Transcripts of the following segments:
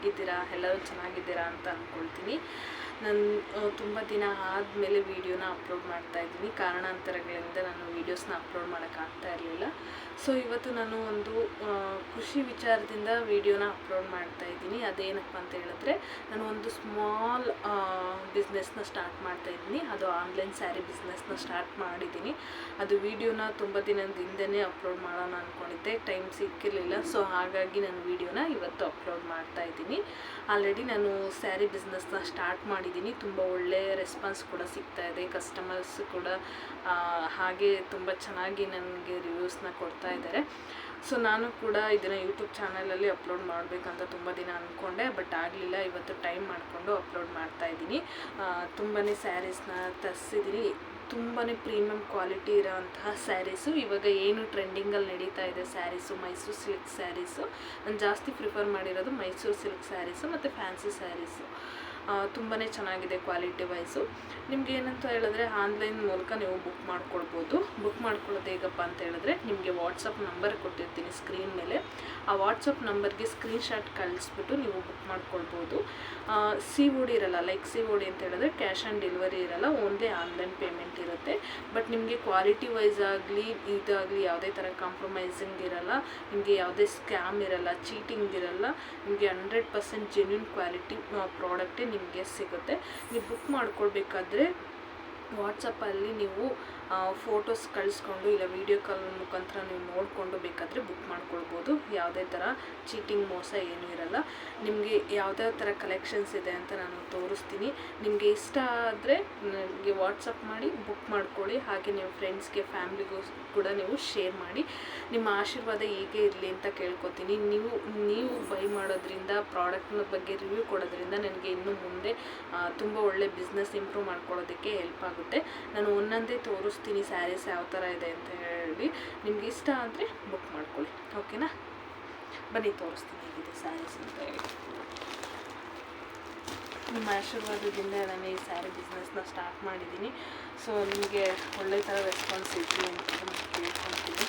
ಹೇಗಿದ್ದೀರಾ? ಎಲ್ಲರೂ ಚೆನ್ನಾಗಿದ್ದೀರಾ ಅಂತ ಅಂದ್ಕೊಳ್ತೀನಿ. ನಾನು ತುಂಬ ದಿನ ಆದಮೇಲೆ ವೀಡಿಯೋನ ಅಪ್ಲೋಡ್ ಮಾಡ್ತಾಯಿದ್ದೀನಿ. ಕಾರಣಾಂತರಗಳಿಂದ ನಾನು ವೀಡಿಯೋಸ್ನ ಅಪ್ಲೋಡ್ ಮಾಡೋಕ್ಕಾಗ್ತಾ ಇರಲಿಲ್ಲ. ಸೊ ಇವತ್ತು ನಾನು ಒಂದು ಖುಷಿ ವಿಚಾರದಿಂದ ವೀಡಿಯೋನ ಅಪ್ಲೋಡ್ ಮಾಡ್ತಾಯಿದ್ದೀನಿ. ಅದೇನಪ್ಪ ಅಂತ ಹೇಳಿದ್ರೆ, ನಾನು ಒಂದು ಸ್ಮಾಲ್ ಬಿಸ್ನೆಸ್ನ ಸ್ಟಾರ್ಟ್ ಮಾಡ್ತಾಯಿದ್ದೀನಿ. ಅದು ಆನ್ಲೈನ್ ಸ್ಯಾರಿ ಬಿಸ್ನೆಸ್ನ ಸ್ಟಾರ್ಟ್ ಮಾಡಿದ್ದೀನಿ. ಅದು ವೀಡಿಯೋನ ತುಂಬ ದಿನದ ಹಿಂದೆಯೇ ಅಪ್ಲೋಡ್ ಮಾಡೋಣ ಅಂದ್ಕೊಂಡಿದ್ದೆ, ಟೈಮ್ ಸಿಕ್ಕಿರಲಿಲ್ಲ. ಸೊ ಹಾಗಾಗಿ ನಾನು ವೀಡಿಯೋನ ಇವತ್ತು ಅಪ್ಲೋಡ್ ಮಾಡ್ತಾಯಿದ್ದೀನಿ. ಆಲ್ರೆಡಿ ನಾನು ಸ್ಯಾರಿ ಬಿಸ್ನೆಸ್ನ ಸ್ಟಾರ್ಟ್ ಮಾಡಿದ್ದೀನಿ. ತುಂಬ ಒಳ್ಳೆಯ ರೆಸ್ಪಾನ್ಸ್ ಕೂಡ ಸಿಗ್ತಾಯಿದೆ. ಕಸ್ಟಮರ್ಸ್ ಕೂಡ ಹಾಗೆ ತುಂಬ ಚೆನ್ನಾಗಿ ನನಗೆ ರಿವ್ಯೂಸ್ನ ಕೊಡ್ತಾ ಇದ್ದಾರೆ. ಸೊ ನಾನು ಕೂಡ ಇದನ್ನು ಯೂಟ್ಯೂಬ್ ಚಾನಲಲ್ಲಿ ಅಪ್ಲೋಡ್ ಮಾಡಬೇಕಂತ ತುಂಬ ದಿನ ಅಂದ್ಕೊಂಡೆ, ಬಟ್ ಆಗಲಿಲ್ಲ. ಇವತ್ತು ಟೈಮ್ ಮಾಡಿಕೊಂಡು ಅಪ್ಲೋಡ್ ಮಾಡ್ತಾಯಿದ್ದೀನಿ. ತುಂಬಾ ಸ್ಯಾರೀಸ್ನ ತರಿಸಿದ್ದೀನಿ. ತುಂಬಾ ಪ್ರೀಮಿಯಮ್ ಕ್ವಾಲಿಟಿ ಇರೋವಂತಹ ಸ್ಯಾರೀಸು. ಇವಾಗ ಏನು ಟ್ರೆಂಡಿಂಗಲ್ಲಿ ನಡೀತಾ ಇದೆ ಸ್ಯಾರೀಸು, ಮೈಸೂರು ಸಿಲ್ಕ್ ಸ್ಯಾರೀಸು. ನಾನು ಜಾಸ್ತಿ ಪ್ರಿಫರ್ ಮಾಡಿರೋದು ಮೈಸೂರು ಸಿಲ್ಕ್ ಸ್ಯಾರೀಸು ಮತ್ತು ಫ್ಯಾನ್ಸಿ ಸ್ಯಾರೀಸು. ತುಂಬಾ ಚೆನ್ನಾಗಿದೆ ಕ್ವಾಲಿಟಿ ವೈಸು. ನಿಮ್ಗೆ ಏನಂತ ಹೇಳಿದ್ರೆ, ಆನ್ಲೈನ್ ಮೂಲಕ ನೀವು ಬುಕ್ ಮಾಡ್ಕೊಳ್ಬೋದು. ಬುಕ್ ಮಾಡ್ಕೊಳ್ಳೋದು ಹೇಗಪ್ಪ ಅಂತ ಹೇಳಿದ್ರೆ, ನಿಮಗೆ ವಾಟ್ಸಪ್ ನಂಬರ್ ಕೊಟ್ಟಿರ್ತೀನಿ ಸ್ಕ್ರೀನ್ ಮೇಲೆ. ಆ ವಾಟ್ಸಪ್ ನಂಬರ್ಗೆ ಸ್ಕ್ರೀನ್ಶಾಟ್ ಕಳಿಸ್ಬಿಟ್ಟು ನೀವು ಬುಕ್ ಮಾಡ್ಕೊಳ್ಬೋದು. COD ಇರಲ್ಲ. ಲೈಕ್ COD ಅಂತ ಹೇಳಿದ್ರೆ ಕ್ಯಾಶ್ ಆನ್ ಡೆಲಿವರಿ ಇರಲ್ಲ, ಓನ್ಲಿ ಆನ್ಲೈನ್ ಪೇಮೆಂಟ್ ಇರುತ್ತೆ. ಬಟ್ ನಿಮಗೆ ಕ್ವಾಲಿಟಿ ವೈಸ್ ಆಗಲಿ ಇದಾಗಲಿ ಯಾವುದೇ ಥರ ಕಾಂಪ್ರಮೈಸಿಂಗ್ ಇರಲ್ಲ. ನಿಮಗೆ ಯಾವುದೇ ಸ್ಕ್ಯಾಮ್ ಇರಲ್ಲ, ಚೀಟಿಂಗ್ ಇರಲ್ಲ. ನಿಮಗೆ 100% ಜೆನ್ಯೂನ್ ಕ್ವಾಲಿಟಿ ಪ್ರಾಡಕ್ಟೇ ನಿಮಗೆ ಸಿಗುತ್ತೆ. ನೀವು ಬುಕ್ ಮಾಡ್ಕೊಳ್ಬೇಕಾದ್ರೆ ವಾಟ್ಸಪ್ಪಲ್ಲಿ ನೀವು ಫೋಟೋಸ್ ಕಳಿಸ್ಕೊಂಡು ಇಲ್ಲ ವೀಡಿಯೋ ಕಾಲ್ ಮುಖಾಂತರ ನೀವು ನೋಡಿಕೊಂಡು ಬೇಕಾದರೆ ಬುಕ್ ಮಾಡ್ಕೊಳ್ಬೋದು. ಯಾವುದೇ ಥರ ಚೀಟಿಂಗ್ ಮೋಸ ಏನೂ ಇರಲ್ಲ. ನಿಮಗೆ ಯಾವುದೇ ಥರ ಕಲೆಕ್ಷನ್ಸ್ ಇದೆ ಅಂತ ನಾನು ತೋರಿಸ್ತೀನಿ. ನಿಮಗೆ ಇಷ್ಟ ಆದರೆ ನನಗೆ ವಾಟ್ಸಪ್ ಮಾಡಿ ಬುಕ್ ಮಾಡ್ಕೊಳ್ಳಿ. ಹಾಗೆ ನೀವು ಫ್ರೆಂಡ್ಸ್ಗೆ, ಫ್ಯಾಮ್ಲಿಗೂ ಕೂಡ ನೀವು ಶೇರ್ ಮಾಡಿ. ನಿಮ್ಮ ಆಶೀರ್ವಾದ ಹೀಗೆ ಇರಲಿ ಅಂತ ಕೇಳ್ಕೊತೀನಿ. ನೀವು ಬೈ ಮಾಡೋದ್ರಿಂದ, ಪ್ರಾಡಕ್ಟ್ನ ಬಗ್ಗೆ ರಿವ್ಯೂ ಕೊಡೋದ್ರಿಂದ ನನಗೆ ಇನ್ನು ಮುಂದೆ ತುಂಬ ಒಳ್ಳೆ ಬಿಸ್ನೆಸ್ ಇಂಪ್ರೂವ್ ಮಾಡ್ಕೊಳ್ಳೋದಕ್ಕೆ ಹೆಲ್ಪ್ ಆಗುತ್ತೆ. ನಾನು ಒಂದೊಂದೇ ತೋರಿಸ್ತೀನಿ ಸ್ಯಾರೀಸ್ ಯಾವ ಥರ ಇದೆ ಅಂತ ಹೇಳಿ. ನಿಮ್ಗೆ ಇಷ್ಟ ಆದರೆ ಬುಕ್ ಮಾಡ್ಕೊಳ್ಳಿ, ಓಕೆನಾ? ಬನ್ನಿ ತೋರಿಸ್ತೀನಿ ಹೇಗಿದೆ ಸ್ಯಾರೀಸ್ ಅಂತ ಹೇಳಿ. ನಿಮ್ಮ ಆಶೀರ್ವಾದದಿಂದ ನಾನು ಈ ಸ್ಯಾರಿ ಬಿಸ್ನೆಸ್ನ ಸ್ಟಾರ್ಟ್ ಮಾಡಿದ್ದೀನಿ. ಸೊ ನಿಮಗೆ ಒಳ್ಳೆ ಥರ ರೆಸ್ಪಾನ್ಸ್ ಇರಲಿ ಅಂತ ನಾನು ಕೇಳ್ಕೊಳ್ತೀನಿ.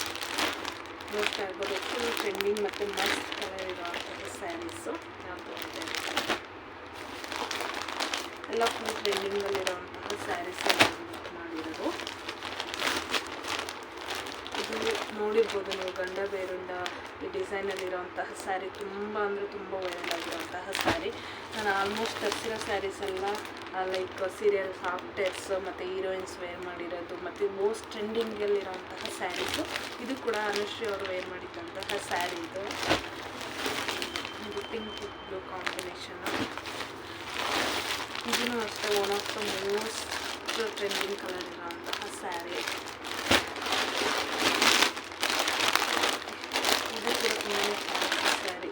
ನೋಡ್ತಾ ಇರ್ಬೋದು, ಫುಲ್ ಟ್ರೆಂಡಿಂಗ್ ಮತ್ತು ಮಸ್ತ್ ಕಲರ್ ಇರೋವಂಥದ್ದು ಸ್ಯಾರೀಸು. ಯಾವುದು ಇದೆ ಎಲ್ಲ ಫುಲ್ ಟ್ರೆಂಡಿಂಗಲ್ಲಿರೋವಂತಹ ಸ್ಯಾರೀಸ್ ಬುಕ್ ಮಾಡಿರೋದು. ಇದು ನೋಡಿರ್ಬೋದು ನೀವು, ಗಂಡ ಬೇರುಂಡ ಈ ಡಿಸೈನಲ್ಲಿರೋವಂತಹ ಸ್ಯಾರಿ ತುಂಬ ಅಂದರೆ ತುಂಬ ವೈರಲ್ ಆಗಿರೋವಂತಹ ಸ್ಯಾರಿ. ನಾನು ಆಲ್ಮೋಸ್ಟ್ ತರಿಸಿರೋ ಸ್ಯಾರೀಸ್ ಎಲ್ಲ ಲೈಕ್ ಸೀರಿಯಲ್ ಆಕ್ಟರ್ಸ್ ಮತ್ತು ಹೀರೋಯಿನ್ಸ್ ವೇರ್ ಮಾಡಿರೋದು ಮತ್ತು ಮೋಸ್ಟ್ ಟ್ರೆಂಡಿಂಗಲ್ಲಿರೋವಂತಹ ಸ್ಯಾರೀಸು. ಇದು ಕೂಡ ಅನುಶ್ರೀ ಅವರು ವೇರ್ ಮಾಡಿದ್ದಂತಹ ಸ್ಯಾರಿ. ಇದು ಪಿಂಕ್ ಬ್ಲೂ ಕಾಂಬಿನೇಷನ್ನು. ಇದೂ ಅಷ್ಟೇ one of the most trending colour ಇರೋವಂತಹ ಸ್ಯಾರಿ. ಇದು ಕೂಡ ತುಂಬಾ ಫ್ಯಾನ್ಸಿ ಸ್ಯಾರಿ.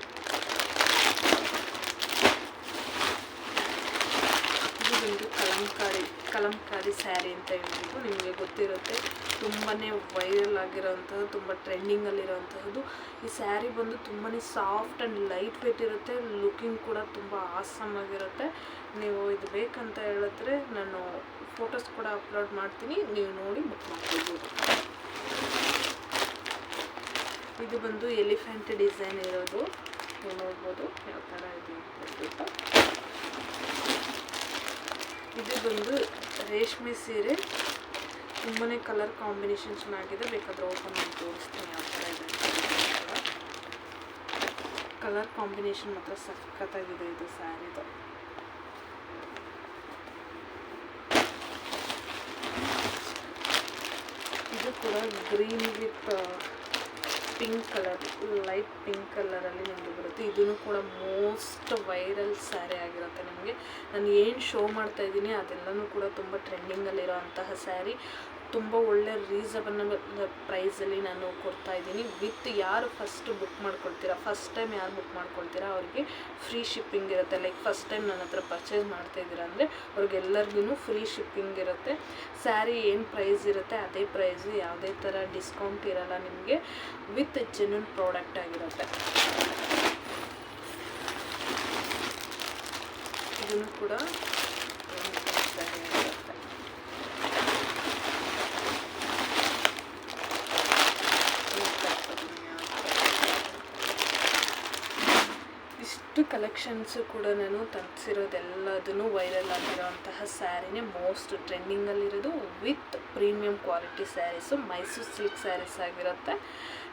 ಇದು ಬಂದು ಕಲಂಕಾರಿ ಸ್ಯಾರಿ ಅಂತ ಹೇಳ್ಬಿಟ್ಟು ನಿಮಗೆ ಗೊತ್ತಿರುತ್ತೆ. ತುಂಬಾ ವೈರಲ್ ಆಗಿರೋವಂಥದ್ದು, ತುಂಬ ಟ್ರೆಂಡಿಂಗಲ್ಲಿರೋವಂಥದ್ದು. ಈ ಸ್ಯಾರಿ ಬಂದು ತುಂಬಾ ಸಾಫ್ಟ್ ಆ್ಯಂಡ್ ಲೈಟ್ ವೇಟ್ ಇರುತ್ತೆ. ಲುಕಿಂಗ್ ಕೂಡ ತುಂಬ ಆಸಮ್ ಆಗಿರುತ್ತೆ. ನೀವು ಇದು ಬೇಕಂತ ಹೇಳಿದ್ರೆ ನಾನು ಫೋಟೋಸ್ ಕೂಡ ಅಪ್ಲೋಡ್ ಮಾಡ್ತೀನಿ, ನೀವು ನೋಡಿ ಬುಕ್ ಮಾಡ್ಕೊಳ್ಬೋದು. ಇದು ಬಂದು ಎಲಿಫೆಂಟ್ ಡಿಸೈನ್ ಇರೋದು. ನೀವು ನೋಡ್ಬೋದು ಯಾವ ಥರ ಇದೆ ಅಂತ. ಇದು ಬಂದು ರೇಷ್ಮೆ ಸೀರೆ. ತುಂಬಾ ಕಲರ್ ಕಾಂಬಿನೇಷನ್ ಚೆನ್ನಾಗಿದೆ. ಬೇಕಾದರೆ ಓಪನ್ ಮಾಡಿ ತೋರಿಸ್ತೀನಿ ಯಾವ ಥರ ಇದೆ ಅಂತ. ಕಲರ್ ಕಾಂಬಿನೇಷನ್ ಮಾತ್ರ ಸಖತ್ತಾಗಿದೆ ಇದು ಸ್ಯಾರಿದು. ಇದು ಕೂಡ green with pink colour, light pink ಕಲರಲ್ಲಿ ನಿಮಗೆ ಬರುತ್ತೆ. ಇದೂ ಕೂಡ ಮೋಸ್ಟ್ ವೈರಲ್ ಸ್ಯಾರಿ ಆಗಿರುತ್ತೆ. ನಿಮಗೆ ನಾನು ಏನು ಶೋ ಮಾಡ್ತಾಯಿದ್ದೀನಿ ಅದೆಲ್ಲನೂ ಕೂಡ ತುಂಬ ಟ್ರೆಂಡಿಂಗಲ್ಲಿರೋ ಅಂತಹ ಸ್ಯಾರಿ. ತುಂಬ ಒಳ್ಳೆ ರೀಸನಬಲ್ ಪ್ರೈಸಲ್ಲಿ ನಾನು ಕೊಡ್ತಾಯಿದ್ದೀನಿ. ವಿತ್ ಯಾರು ಫಸ್ಟ್ ಬುಕ್ ಮಾಡ್ಕೊಳ್ತೀರಾ, ಫಸ್ಟ್ ಟೈಮ್ ಯಾರು ಬುಕ್ ಮಾಡ್ಕೊಳ್ತೀರಾ ಅವ್ರಿಗೆ ಫ್ರೀ ಶಿಪ್ಪಿಂಗ್ ಇರುತ್ತೆ. ಲೈಕ್ ಫಸ್ಟ್ ಟೈಮ್ ನನ್ನ ಹತ್ರ ಪರ್ಚೇಸ್ ಮಾಡ್ತಾಯಿದ್ದೀರಾ ಅಂದರೆ ಅವ್ರಿಗೆಲ್ಲರಿಗೂ ಫ್ರೀ ಶಿಪ್ಪಿಂಗ್ ಇರುತ್ತೆ. ಸ್ಯಾರಿ ಏನು ಪ್ರೈಸ್ ಇರುತ್ತೆ ಅದೇ ಪ್ರೈಸು, ಯಾವುದೇ ಥರ ಡಿಸ್ಕೌಂಟ್ ಇರಲ್ಲ ನಿಮಗೆ. ವಿತ್ ಜೆನ್ಯೂನ್ ಪ್ರಾಡಕ್ಟ್ ಆಗಿರುತ್ತೆ. ಇದನ್ನು ಕೂಡ ಸ್ಯಾರಿ ಆಗಿರುತ್ತೆ. ಕಲೆಕ್ಷನ್ಸು ಕೂಡ ನಾನು ತಂದಿಸಿರೋದೆಲ್ಲದೂ ವೈರಲ್ ಆಗಿರೋಂತಹ ಸ್ಯಾರಿನೇ ಮೋಸ್ಟ್ ಟ್ರೆಂಡಿಂಗಲ್ಲಿರೋದು with premium quality saris Mysore silk saris ಆಗಿರುತ್ತೆ.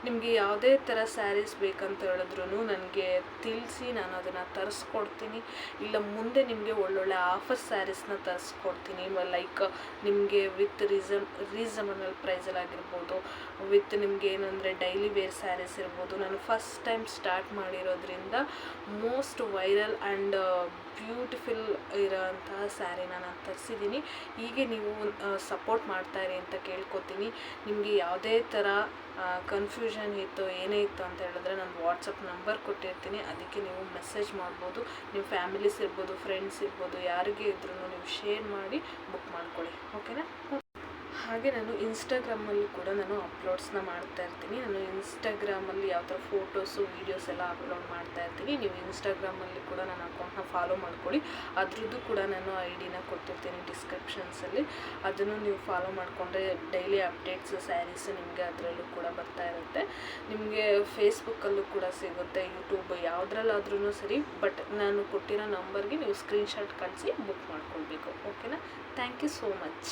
ನಿಮಗೆ ಯಾವುದೇ ಥರ ಸ್ಯಾರೀಸ್ ಬೇಕಂತ ಹೇಳಿದ್ರು ನನಗೆ ತಿಳಿಸಿ, ನಾನು ಅದನ್ನು ತರಿಸ್ಕೊಡ್ತೀನಿ. ಇಲ್ಲ ಮುಂದೆ ನಿಮಗೆ ಒಳ್ಳೊಳ್ಳೆ ಆಫರ್ ಸ್ಯಾರೀಸ್ನ ತರಿಸ್ಕೊಡ್ತೀನಿ. ಲೈಕ್ ನಿಮಗೆ ವಿತ್ ರೀಸನಬಲ್ ಪ್ರೈಸಲ್ಲಿ ಆಗಿರ್ಬೋದು, ವಿತ್ ನಿಮಗೆ ಏನಂದರೆ ಡೈಲಿ ವೇರ್ ಸ್ಯಾರೀಸ್ ಇರ್ಬೋದು. ನಾನು ಫಸ್ಟ್ ಟೈಮ್ ಸ್ಟಾರ್ಟ್ ಮಾಡಿರೋದ್ರಿಂದ ಮೋಸ್ಟ್ ವೈರಲ್ ಆ್ಯಂಡ್ ಬ್ಯೂಟಿಫುಲ್ ಇರೋಂತಹ ಸ್ಯಾರಿನ ನಾನು ತರಿಸಿದ್ದೀನಿ. ಹೀಗೆ ನೀವು ಸಪೋರ್ಟ್ ಮಾಡ್ತಾಯಿರಿ ಅಂತ ಕೇಳ್ಕೊತೀನಿ. ನಿಮಗೆ ಯಾವುದೇ ಥರ ಕನ್ಫ್ಯೂಷನ್ ಇತ್ತು, ಏನೇ ಇತ್ತು ಅಂತ ಹೇಳಿದ್ರೆ ನಾನು ವಾಟ್ಸಪ್ ನಂಬರ್ ಕೊಟ್ಟಿರ್ತೀನಿ, ಅದಕ್ಕೆ ನೀವು ಮೆಸೇಜ್ ಮಾಡ್ಬೋದು. ನಿಮ್ಮ ಫ್ಯಾಮಿಲೀಸ್ ಇರ್ಬೋದು, ಫ್ರೆಂಡ್ಸ್ ಇರ್ಬೋದು, ಯಾರಿಗೇ ಇದ್ರೂ ನೀವು ಶೇರ್ ಮಾಡಿ ಬುಕ್ ಮಾಡ್ಕೊಳ್ಳಿ, ಓಕೆನಾ. ಹಾಗೆ ನಾನು ಇನ್ಸ್ಟಾಗ್ರಾಮಲ್ಲೂ ಕೂಡ ನಾನು ಅಪ್ಲೋಡ್ಸ್ನ ಮಾಡ್ತಾಯಿರ್ತೀನಿ. ನಾನು ಇನ್ಸ್ಟಾಗ್ರಾಮಲ್ಲಿ ಯಾವ ಥರ ಫೋಟೋಸು ವೀಡಿಯೋಸ್ ಎಲ್ಲ ಅಪ್ಲೋಡ್ ಮಾಡ್ತಾಯಿರ್ತೀನಿ. ನೀವು ಇನ್ಸ್ಟಾಗ್ರಾಮಲ್ಲಿ ಕೂಡ ನನ್ನ ಅಕೌಂಟ್ನ ಫಾಲೋ ಮಾಡ್ಕೊಳ್ಳಿ. ಅದ್ರದ್ದು ಕೂಡ ನಾನು ಐಡಿನ ಕೊಟ್ಟಿರ್ತೀನಿ ಡಿಸ್ಕ್ರಿಪ್ಷನ್ಸಲ್ಲಿ. ಅದನ್ನು ನೀವು ಫಾಲೋ ಮಾಡಿಕೊಂಡ್ರೆ ಡೈಲಿ ಅಪ್ಡೇಟ್ಸು ಸ್ಯಾರೀಸು ನಿಮಗೆ ಅದರಲ್ಲೂ ಕೂಡ ಬರ್ತಾ ಇರುತ್ತೆ. ನಿಮಗೆ ಫೇಸ್ಬುಕ್ಕಲ್ಲೂ ಕೂಡ ಸಿಗುತ್ತೆ, ಯೂಟ್ಯೂಬ್ ಯಾವುದ್ರಲ್ಲಾದ್ರೂ ಸರಿ. ಬಟ್ ನಾನು ಕೊಟ್ಟಿರೋ ನಂಬರ್ಗೆ ನೀವು ಸ್ಕ್ರೀನ್ಶಾಟ್ ಕಳಿಸಿ ಬುಕ್ ಮಾಡ್ಕೊಳ್ಬೇಕು, ಓಕೆನಾ. Thank you so much.